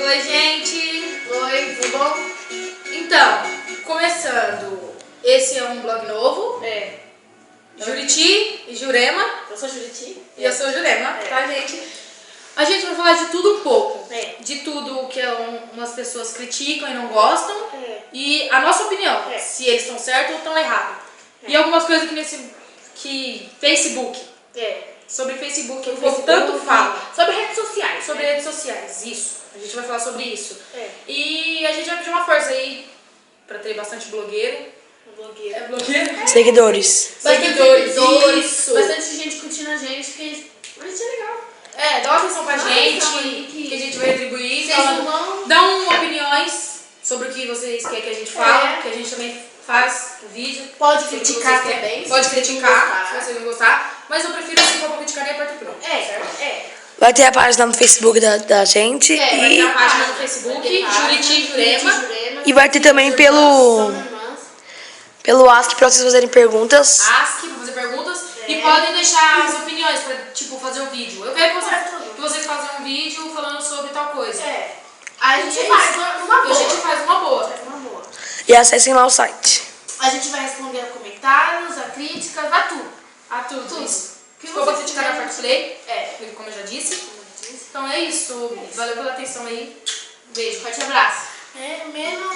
Oi, gente! Oi, tudo bom? Então, começando, esse é um blog novo. Juriti e Jurema. Eu sou Juriti. E eu sou Jurema, tá, gente? A gente vai falar de tudo um pouco. De tudo que umas pessoas criticam e não gostam. E a nossa opinião, se eles estão certos ou estão errados. E algumas coisas que Facebook. Sobre Facebook, o povo tanto fala. Sobre redes sociais. Sobre redes sociais, isso. A gente vai falar sobre isso. E a gente vai pedir uma força aí pra ter bastante blogueiro. Blogueiro. É blogueiro? Seguidores. Seguidores, isso. Bastante gente curtindo a gente, porque a gente é legal. Dá uma atenção pra gente, que a gente vai retribuir. Dão opiniões sobre o que vocês querem que a gente fale, que a gente também faz o vídeo. Pode criticar também. Pode criticar, se vocês não gostar. Mas eu prefiro assim, pra criticar e aperto pro. Vai ter a página no Facebook da gente. Vai ter a página no Facebook, Juriti e Jurema. E vai ter também pelo Ask pra vocês fazerem perguntas. Ask, pra fazer perguntas. E podem deixar as opiniões pra, tipo, fazer um vídeo. Eu quero que vocês façam um vídeo falando sobre tal coisa. A gente faz uma boa. E a gente faz uma boa. E acessem lá o site. A gente vai responder a comentários, a críticas, a tudo. A tudo. Isso. Que for pra criticar a Fair Play, como eu já disse. Então é isso. Valeu pela atenção aí. Beijo, forte abraço. Menos